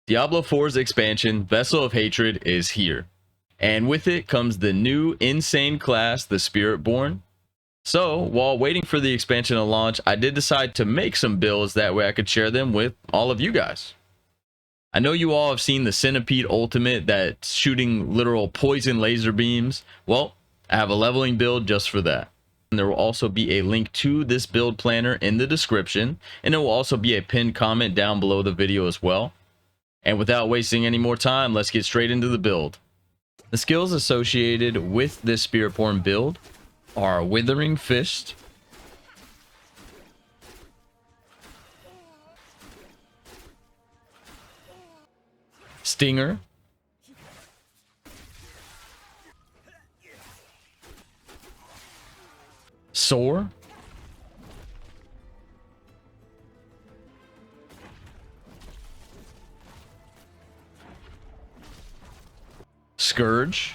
Diablo 4's expansion, Vessel of Hatred, is here. And with it comes the new insane class, the Spiritborn. So, while waiting for the expansion to launch, I did decide to make some builds that way I could share them with all of you guys. I know you all have seen the Centipede ultimate that's shooting literal poison laser beams. Well, I have a leveling build just for that. And there will also be a link to this build planner in the description, and there will also be a pinned comment down below the video as well. And without wasting any more time, let's get straight into the build. The skills associated with this Spiritborn build are Withering Fist, Stinger, Soar, Scourge,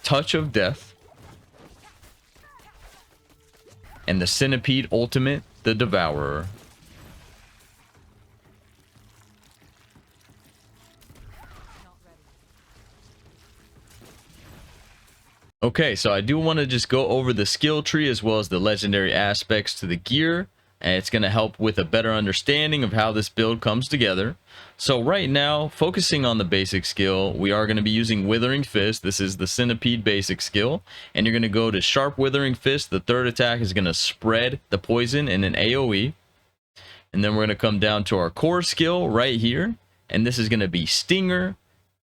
Touch of Death, and the Centipede ultimate, the Devourer. Okay, so I do want to just go over the skill tree as well as the legendary aspects to the gear, and it's going to help with a better understanding of how this build comes together. So right now, focusing on the basic skill, we are going to be using Withering Fist. This is the Centipede basic skill, and you're going to go to Sharp Withering Fist. The third attack is going to spread the poison in an AoE. And then we're going to come down to our core skill right here, and this is going to be Stinger.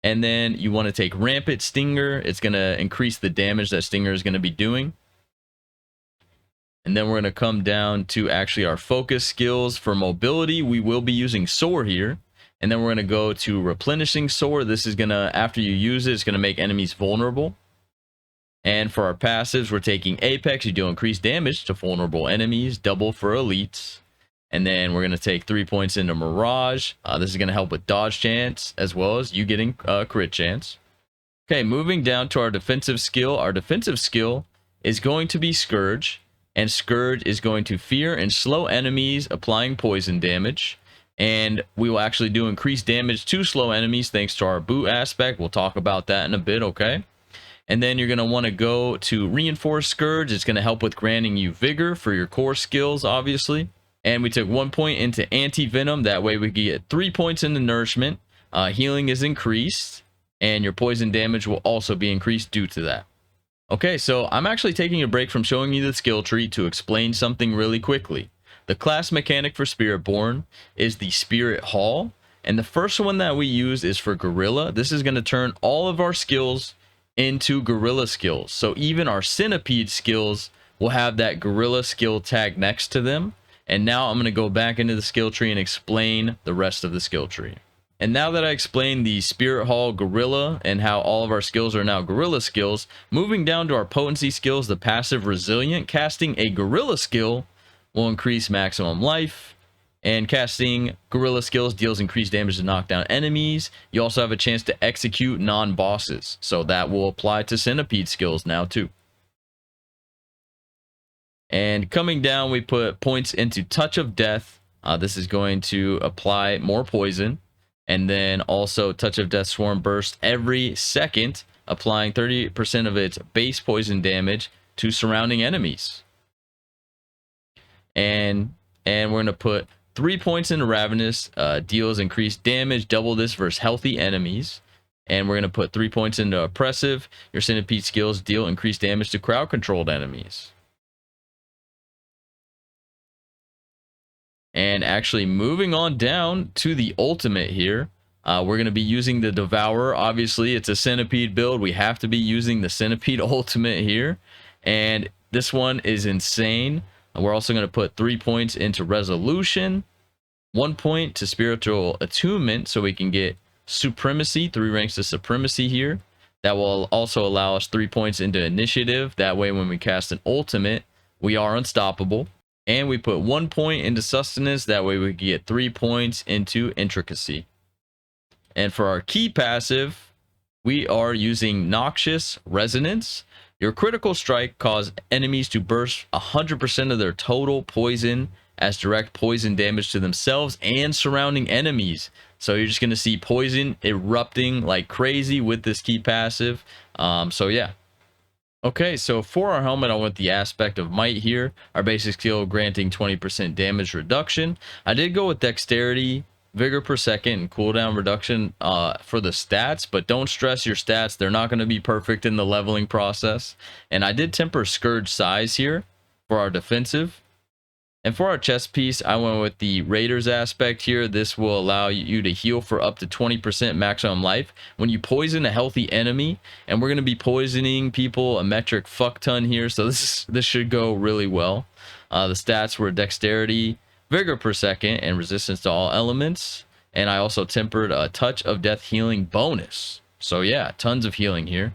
And then you want to take Rampant Stinger. It's going to increase the damage that Stinger is going to be doing. And then we're going to come down to actually our focus skills. For mobility, we will be using Soar here. And then we're going to go to Replenishing Soar. This is going to, after you use it, it's going to make enemies vulnerable. And for our passives, we're taking Apex. You do increase damage to vulnerable enemies, double for elites. And then we're going to take 3 points into Mirage. This is going to help with dodge chance as well as you getting crit chance. Okay, moving down to our defensive skill. Our defensive skill is going to be Scourge. And Scourge is going to fear and slow enemies, applying poison damage. And we will actually do increased damage to slow enemies thanks to our boot aspect. We'll talk about that in a bit, okay? And then you're going to want to go to Reinforce Scourge. It's going to help with granting you Vigor for your core skills, obviously. And we took 1 point into Anti-Venom. That way we can get 3 points into Nourishment. Healing is increased. And your poison damage will also be increased due to that. Okay, so I'm actually taking a break from showing you the skill tree to explain something really quickly. The class mechanic for Spiritborn is the Spirit Hall. And the first one that we use is for Gorilla. This is going to turn all of our skills into Gorilla skills. So even our Centipede skills will have that Gorilla skill tag next to them. And now I'm going to go back into the skill tree and explain the rest of the skill tree. And now that I explained the Spirit Hall Gorilla and how all of our skills are now Gorilla skills, moving down to our potency skills, the passive Resilient, casting a Gorilla skill will increase maximum life. And casting Gorilla skills deals increased damage to knock down enemies. You also have a chance to execute non-bosses. So that will apply to Centipede skills now too. And coming down, we put points into Touch of Death. This is going to apply more poison. And then also Touch of Death Swarm Burst every second, applying 30% of its base poison damage to surrounding enemies. And we're going to put 3 points into Ravenous. Deals increased damage, double this versus healthy enemies. And we're going to put 3 points into Oppressive. Your Centipede skills deal increased damage to crowd-controlled enemies. And actually moving on down to the ultimate here, we're going to be using the Devourer. Obviously, it's a Centipede build. We have to be using the Centipede ultimate here. And this one is insane. We're also going to put 3 points into Resolution, 1 point to Spiritual Attunement, so we can get Supremacy, 3 ranks to Supremacy here. That will also allow us 3 points into Initiative. That way, when we cast an ultimate, we are unstoppable. And we put 1 point into Sustenance. That way we can get 3 points into Intricacy. And for our key passive, we are using Noxious Resonance. Your critical strike caused enemies to burst 100% of their total poison as direct poison damage to themselves and surrounding enemies. So you're just going to see poison erupting like crazy with this key passive. So yeah. Okay, so for our helmet, I went the aspect of might here. Our basic skill granting 20% damage reduction. I did go with dexterity, vigor per second, and cooldown reduction for the stats, but don't stress your stats. They're not going to be perfect in the leveling process. And I did temper scourge size here for our defensive. And for our chest piece, I went with the Raiders aspect here. This will allow you to heal for up to 20% maximum life when you poison a healthy enemy. And we're going to be poisoning people a metric fuck ton here. So this should go really well. The stats were dexterity, vigor per second, and resistance to all elements. And I also tempered a touch of death healing bonus. So yeah, tons of healing here.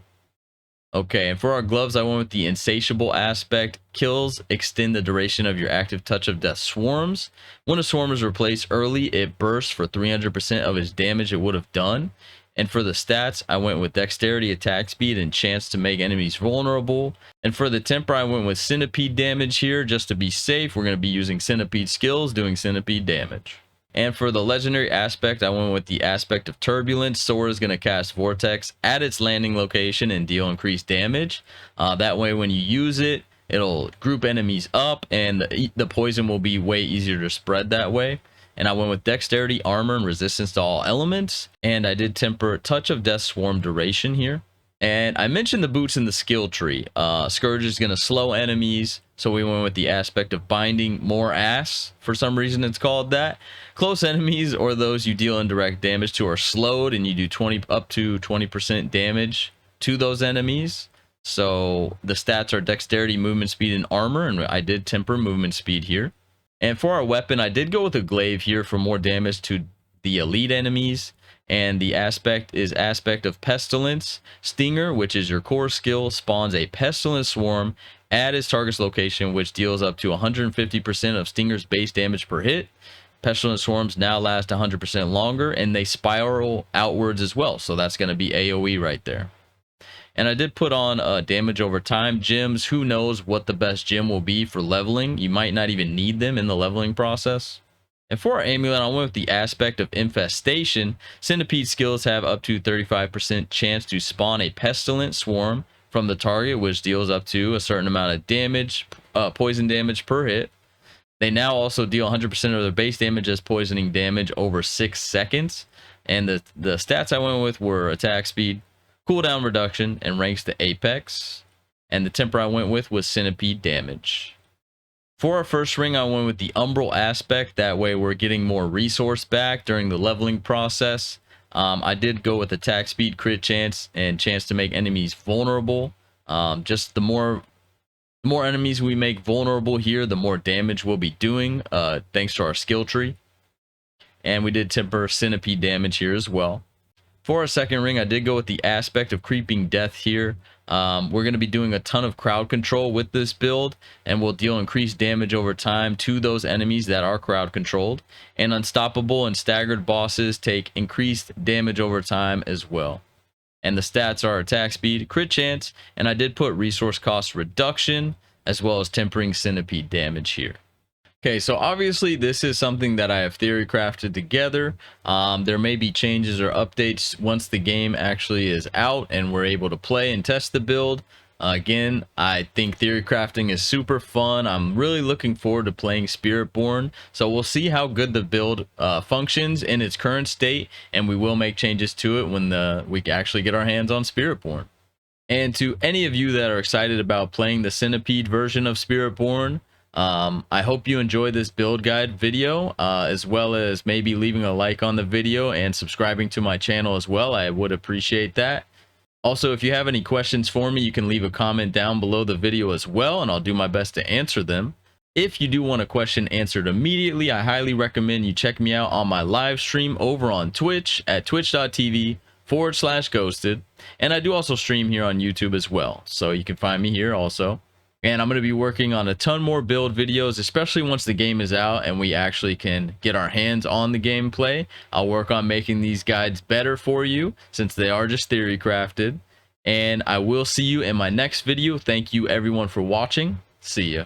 Okay, and for our gloves, I went with the insatiable aspect. Kills extend the duration of your active touch of death swarms. When a swarm is replaced early, it bursts for 300% of its damage it would have done. And for the stats, I went with dexterity, attack speed, and chance to make enemies vulnerable. And for the temper, I went with centipede damage here. Just to be safe, we're going to be using centipede skills, doing centipede damage. And for the legendary aspect, I went with the aspect of turbulence. Sora is going to cast Vortex at its landing location and deal increased damage. That way, when you use it, it'll group enemies up, and the poison will be way easier to spread that way. And I went with dexterity, armor, and resistance to all elements. And I did temper touch of death swarm duration here. And I mentioned the boots in the skill tree. Scourge is going to slow enemies, so we went with the aspect of binding more ass. For some reason, it's called that. Close enemies or those you deal indirect damage to are slowed, and you do up to 20% damage to those enemies. So the stats are dexterity, movement speed, and armor, and I did temper movement speed here. And for our weapon, I did go with a glaive here for more damage to the elite enemies. And the aspect is aspect of pestilence. Stinger, which is your core skill, spawns a pestilence swarm at its target's location, which deals up to 150% of Stinger's base damage per hit. Pestilence swarms now last 100% longer, and they spiral outwards as well. So that's going to be AoE right there. And I did put on damage over time gems. Who knows what the best gem will be for leveling? You might not even need them in the leveling process. And for our amulet, I went with the aspect of infestation. Centipede skills have up to 35% chance to spawn a pestilent swarm from the target, which deals up to a certain amount of damage, poison damage per hit. They now also deal 100% of their base damage as poisoning damage over 6 seconds. And the stats I went with were attack speed, cooldown reduction, and ranks to apex. And the temper I went with was centipede damage. For our first ring, I went with the umbral aspect. That way we're getting more resource back during the leveling process. I did go with attack speed, crit chance, and chance to make enemies vulnerable. Just the more enemies we make vulnerable here, the more damage we'll be doing, thanks to our skill tree. And we did temper centipede damage here as well. For our second ring, I did go with the aspect of creeping death here. We're going to be doing a ton of crowd control with this build, and we'll deal increased damage over time to those enemies that are crowd controlled. And unstoppable and staggered bosses take increased damage over time as well. And the stats are attack speed, crit chance, and I did put resource cost reduction as well as tempering centipede damage here. Okay, so obviously this is something that I have theory crafted together. There may be changes or updates once the game actually is out and we're able to play and test the build. Again, I think theory crafting is super fun. I'm really looking forward to playing Spiritborn. So we'll see how good the build functions in its current state, and we will make changes to it when we actually get our hands on Spiritborn. And to any of you that are excited about playing the Centipede version of Spiritborn, I hope you enjoyed this build guide video, as well as maybe leaving a like on the video and subscribing to my channel as well. I would appreciate that. Also, if you have any questions for me, you can leave a comment down below the video as well, and I'll do my best to answer them. If you do want a question answered immediately, I highly recommend you check me out on my live stream over on Twitch at twitch.tv/ghosted. And I do also stream here on YouTube as well, so you can find me here also. And I'm going to be working on a ton more build videos, especially once the game is out and we actually can get our hands on the gameplay. I'll work on making these guides better for you since they are just theory crafted. And I will see you in my next video. Thank you everyone for watching. See ya.